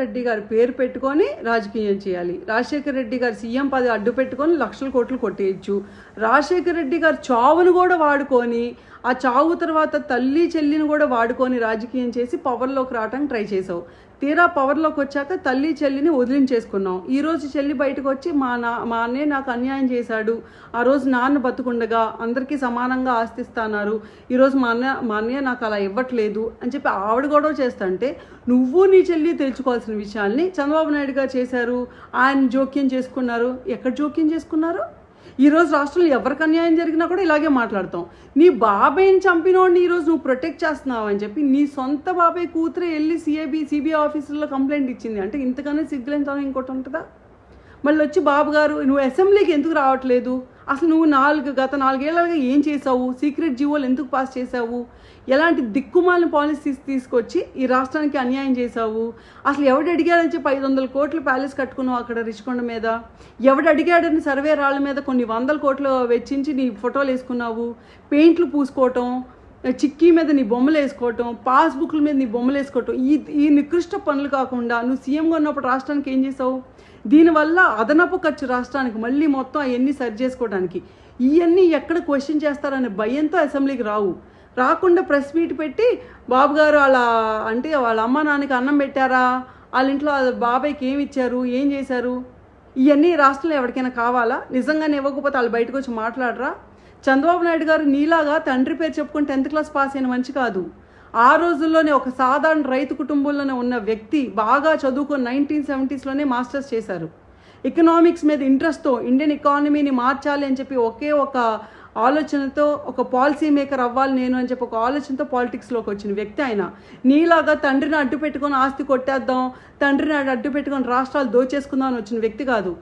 రెడ్డి గారి పేరు పెట్టుకొని రాజకీయం చేయాలి. రాజశేఖర రెడ్డి గారి సీఎం పదవి అడ్డు పెట్టుకొని లక్షల కోట్లు కొట్టేయచ్చు. రాజశేఖర రెడ్డి గారి చావును కూడా వాడుకొని, ఆ చావు తర్వాత తల్లి చెల్లిని కూడా వాడుకొని రాజకీయం చేసి పవర్లోకి రావడానికి ట్రై చేసావు. తీరా పవర్లోకి వచ్చాక తల్లి చెల్లిని వదిలించేసుకున్నాం. ఈరోజు చెల్లి బయటకు వచ్చి మా అన్నయ్య నాకు అన్యాయం చేశాడు, ఆ రోజు నాన్న బతుకుండగా అందరికీ సమానంగా ఆస్తిస్తున్నారు, ఈరోజు మా అన్నయ్య నాకు అలా ఇవ్వట్లేదు అని చెప్పి ఆవిడ గొడవ చేస్తుంటే, నువ్వు నీ చెల్లి తెలుసుకోవాల్సిన విషయాల్ని చంద్రబాబు నాయుడు గారు చేశారు. ఆయన జోక్యం చేసుకున్నారు. ఎక్కడ జోక్యం చేసుకున్నారు? ఈరోజు రాష్ట్రంలో ఎవరికి అన్యాయం జరిగినా కూడా ఇలాగే మాట్లాడతాం. నీ బాబాయ్ని చంపినోడిని ఈరోజు నువ్వు ప్రొటెక్ట్ చేస్తున్నావు అని చెప్పి నీ సొంత బాబాయ్ కూతురే వెళ్ళి సిబిఐ ఆఫీసులో కంప్లైంట్ ఇచ్చింది అంటే ఇంతకన్నా సిగ్గులేనితనం ఇంకోటి ఉంటుందా? మళ్ళీ వచ్చి బాబు గారు నువ్వు అసెంబ్లీకి ఎందుకు రావట్లేదు, అసలు నువ్వు గత 4 ఏళ్ళగా ఏం చేసావు, సీక్రెట్ జీవోలు ఎందుకు పాస్ చేసావు, ఎలాంటి దిక్కుమాలిన పాలసీస్ తీసుకొచ్చి ఈ రాష్ట్రానికి అన్యాయం చేశావు, అసలు ఎవడు అడిగాడని చెప్పి 500 కోట్లు ప్యాలెస్ కట్టుకున్నావు అక్కడ రిషికొండ మీద, ఎవడు అడిగాడని సర్వే రాళ్ళ మీద కొన్ని 100 కోట్లు వెచ్చించి నీ ఫోటోలు వేసుకున్నావు, పెయింట్లు పూసుకోవటం, చిక్కీ మీద నీ బొమ్మలు వేసుకోవటం, పాస్బుక్ల మీద నీ బొమ్మలు వేసుకోవటం, ఈ నికృష్ట పనులు కాకుండా నువ్వు సీఎంగా ఉన్నప్పుడు రాష్ట్రానికి ఏం చేసావు? దీనివల్ల అదనపు ఖర్చు రాష్ట్రానికి మళ్ళీ మొత్తం అవన్నీ సరి చేసుకోవడానికి. ఇవన్నీ ఎక్కడ క్వశ్చన్ చేస్తారనే భయంతో అసెంబ్లీకి రాకుండా ప్రెస్ మీట్ పెట్టి బాబు గారు వాళ్ళ అమ్మ నాన్నకి అన్నం పెట్టారా, వాళ్ళ ఇంట్లో బాబాయ్కి ఏమి ఇచ్చారు, ఏం చేశారు, ఇవన్నీ రాష్ట్రంలో ఎవరికైనా కావాలా? నిజంగానే ఇవ్వకపోతే వాళ్ళు బయటకు వచ్చి మాట్లాడరా? చంద్రబాబు నాయుడు గారు నీలాగా తండ్రి పేరు చెప్పుకొని 10th క్లాస్ పాస్ అయిన మంచి కాదు. ఆ రోజుల్లోనే ఒక సాధారణ రైతు కుటుంబంలోనే ఉన్న వ్యక్తి బాగా చదువుకొని 1970sలోనే మాస్టర్స్ చేశారు. ఎకనామిక్స్ మీద ఇంట్రెస్ట్తో ఇండియన్ ఎకానమీని మార్చాలి అని చెప్పి ఒకే ఒక ఆలోచనతో ఒక పాలసీ మేకర్ అవ్వాలి నేను అని చెప్పి ఒక ఆలోచనతో పాలిటిక్స్లోకి వచ్చిన వ్యక్తి ఆయన. నీలాగా తండ్రిని అడ్డు పెట్టుకొని ఆస్తి కొట్టేద్దాం, తండ్రిని అడ్డు పెట్టుకొని రాష్ట్రాలు దోచేసుకుందాం అని వచ్చిన వ్యక్తి కాదు.